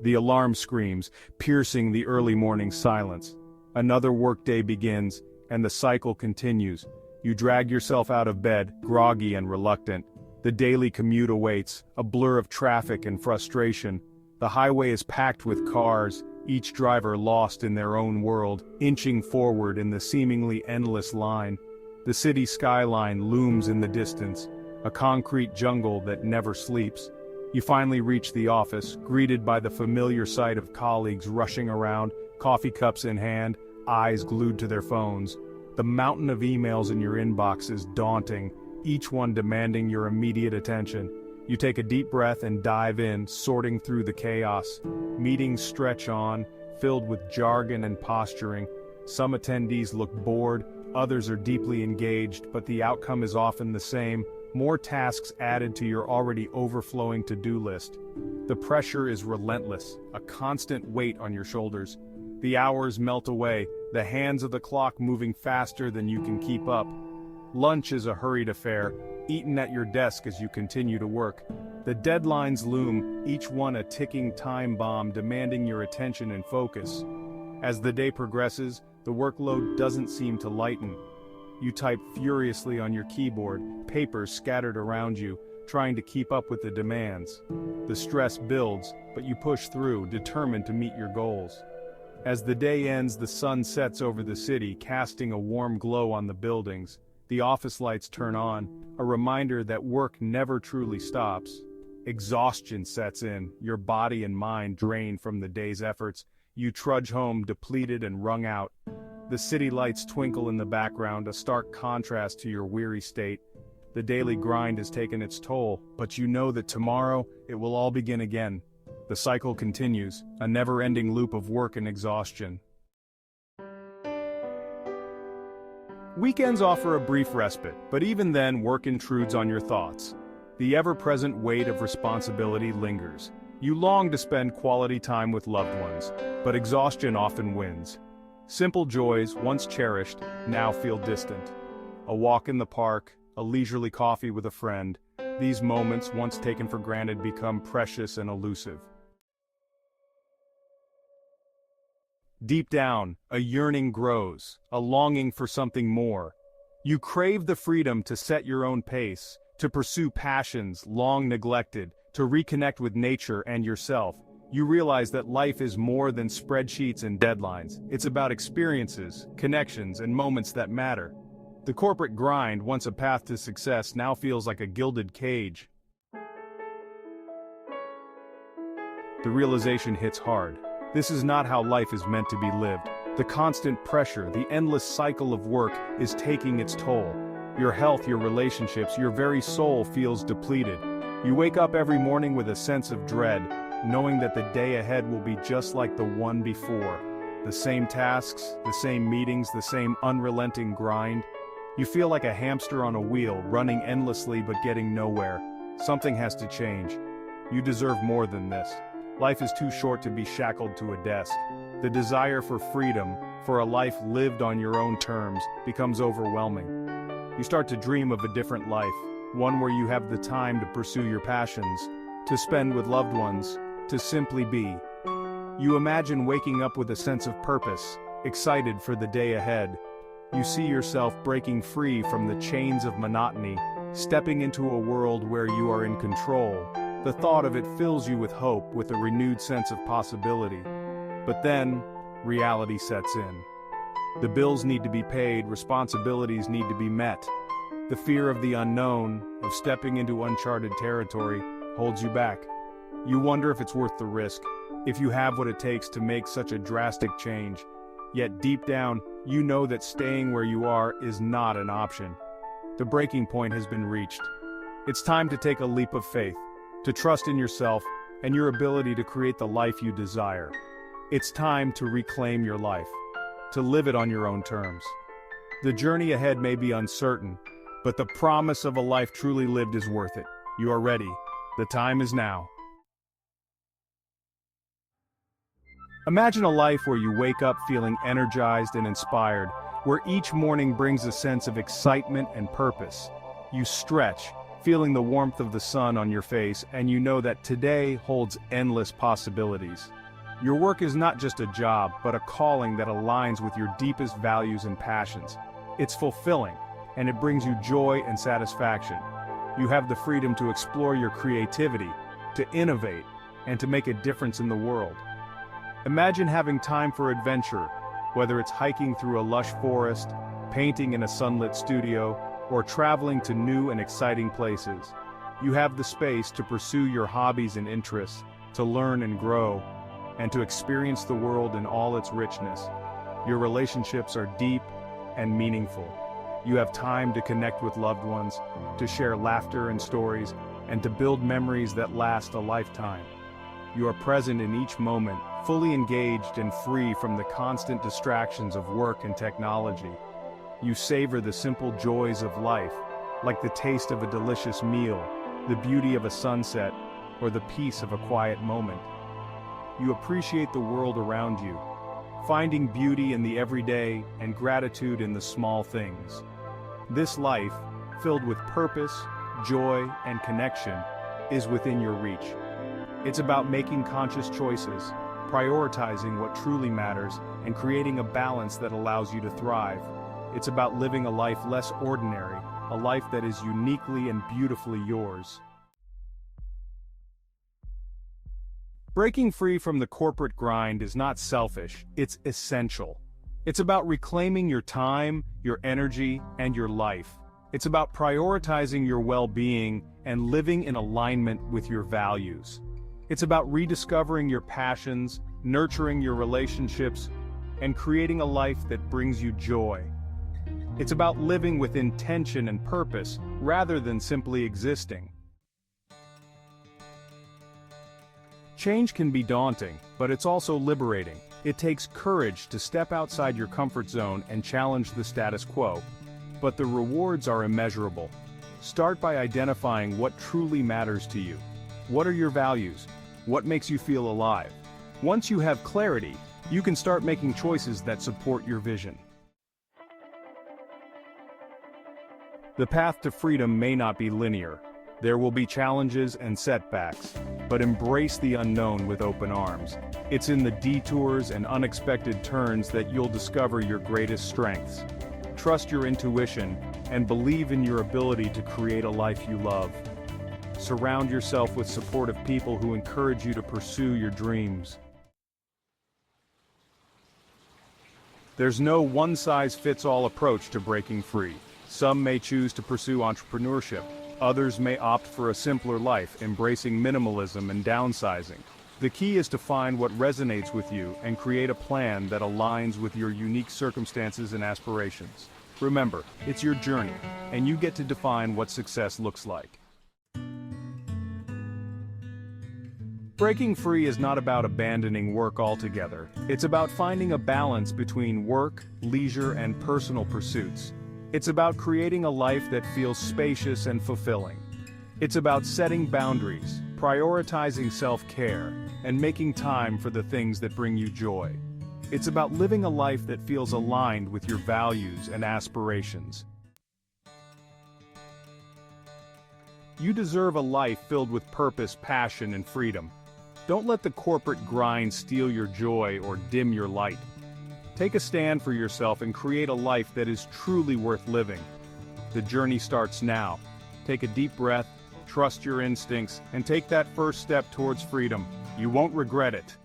The alarm screams, piercing the early morning silence. Another workday begins, and the cycle continues. You drag yourself out of bed, groggy and reluctant. The daily commute awaits, a blur of traffic and frustration. The highway is packed with cars, each driver lost in their own world, inching forward in the seemingly endless line. The city skyline looms in the distance, a concrete jungle that never sleeps. You finally reach the office, greeted by the familiar sight of colleagues rushing around, coffee cups in hand, eyes glued to their phones. The mountain of emails in your inbox is daunting, each one demanding your immediate attention. You take a deep breath and dive in, sorting through the chaos. Meetings stretch on, filled with jargon and posturing. Some attendees look bored, others are deeply engaged, but the outcome is often the same: more tasks added to your already overflowing to-do list. The pressure is relentless, a constant weight on your shoulders. The hours melt away, the hands of the clock moving faster than you can keep up. Lunch is a hurried affair, eaten at your desk as you continue to work. The deadlines loom, each one a ticking time bomb demanding your attention and focus. As the day progresses, the workload doesn't seem to lighten. You type furiously on your keyboard, papers scattered around you, trying to keep up with the demands. The stress builds, but you push through, determined to meet your goals. As the day ends, the sun sets over the city, casting a warm glow on the buildings. The office lights turn on, a reminder that work never truly stops. Exhaustion sets in, your body and mind drained from the day's efforts. You trudge home depleted and wrung out. The city lights twinkle in the background, a stark contrast to your weary state. The daily grind has taken its toll, but you know that tomorrow, it will all begin again. The cycle continues, a never-ending loop of work and exhaustion. Weekends offer a brief respite, but even then work intrudes on your thoughts. The ever-present weight of responsibility lingers. You long to spend quality time with loved ones, but exhaustion often wins. Simple joys, once cherished, now feel distant. A walk in the park, a leisurely coffee with a friend, these moments, once taken for granted, become precious and elusive. Deep down, a yearning grows, a longing for something more. You crave the freedom to set your own pace, to pursue passions long neglected, to reconnect with nature and yourself. You realize that life is more than spreadsheets and deadlines. It's about experiences, connections, and moments that matter. The corporate grind, once a path to success, now feels like a gilded cage. The realization hits hard. This is not how life is meant to be lived. The constant pressure, the endless cycle of work is taking its toll. Your health, your relationships, your very soul feels depleted. You wake up every morning with a sense of dread, knowing that the day ahead will be just like the one before. The same tasks, the same meetings, the same unrelenting grind. You feel like a hamster on a wheel, running endlessly but getting nowhere. Something has to change. You deserve more than this. Life is too short to be shackled to a desk. The desire for freedom, for a life lived on your own terms, becomes overwhelming. You start to dream of a different life, one where you have the time to pursue your passions, to spend with loved ones, to simply be. You imagine waking up with a sense of purpose, excited for the day ahead. You see yourself breaking free from the chains of monotony, stepping into a world where you are in control. The thought of it fills you with hope, with a renewed sense of possibility. But then, reality sets in. The bills need to be paid, responsibilities need to be met. The fear of the unknown, of stepping into uncharted territory, holds you back. You wonder if it's worth the risk, if you have what it takes to make such a drastic change. Yet deep down, you know that staying where you are is not an option. The breaking point has been reached. It's time to take a leap of faith, to trust in yourself and your ability to create the life you desire. It's time to reclaim your life, to live it on your own terms. The journey ahead may be uncertain, but the promise of a life truly lived is worth it. You are ready. The time is now. Imagine a life where you wake up feeling energized and inspired, where each morning brings a sense of excitement and purpose. You stretch, feeling the warmth of the sun on your face, and you know that today holds endless possibilities. Your work is not just a job, but a calling that aligns with your deepest values and passions. It's fulfilling, and it brings you joy and satisfaction. You have the freedom to explore your creativity, to innovate, and to make a difference in the world. Imagine having time for adventure, whether it's hiking through a lush forest, painting in a sunlit studio, or traveling to new and exciting places. You have the space to pursue your hobbies and interests, to learn and grow, and to experience the world in all its richness. Your relationships are deep and meaningful. You have time to connect with loved ones, to share laughter and stories, and to build memories that last a lifetime. You are present in each moment, fully engaged and free from the constant distractions of work and technology. You savor the simple joys of life, like the taste of a delicious meal, the beauty of a sunset, or the peace of a quiet moment. You appreciate the world around you, finding beauty in the everyday and gratitude in the small things. This life, filled with purpose, joy, and connection, is within your reach. It's about making conscious choices, prioritizing what truly matters, and creating a balance that allows you to thrive. It's about living a life less ordinary, a life that is uniquely and beautifully yours. Breaking free from the corporate grind is not selfish, it's essential. It's about reclaiming your time, your energy, and your life. It's about prioritizing your well-being and living in alignment with your values. It's about rediscovering your passions, nurturing your relationships, and creating a life that brings you joy. It's about living with intention and purpose, rather than simply existing. Change can be daunting, but it's also liberating. It takes courage to step outside your comfort zone and challenge the status quo. But the rewards are immeasurable. Start by identifying what truly matters to you. What are your values? What makes you feel alive? Once you have clarity, you can start making choices that support your vision. The path to freedom may not be linear. There will be challenges and setbacks, but embrace the unknown with open arms. It's in the detours and unexpected turns that you'll discover your greatest strengths. Trust your intuition and believe in your ability to create a life you love. Surround yourself with supportive people who encourage you to pursue your dreams. There's no one-size-fits-all approach to breaking free. Some may choose to pursue entrepreneurship. Others may opt for a simpler life, embracing minimalism and downsizing. The key is to find what resonates with you and create a plan that aligns with your unique circumstances and aspirations. Remember, it's your journey, and you get to define what success looks like. Breaking free is not about abandoning work altogether. It's about finding a balance between work, leisure, and personal pursuits. It's about creating a life that feels spacious and fulfilling. It's about setting boundaries, prioritizing self-care, and making time for the things that bring you joy. It's about living a life that feels aligned with your values and aspirations. You deserve a life filled with purpose, passion, and freedom. Don't let the corporate grind steal your joy or dim your light. Take a stand for yourself and create a life that is truly worth living. The journey starts now. Take a deep breath, trust your instincts, and take that first step towards freedom. You won't regret it.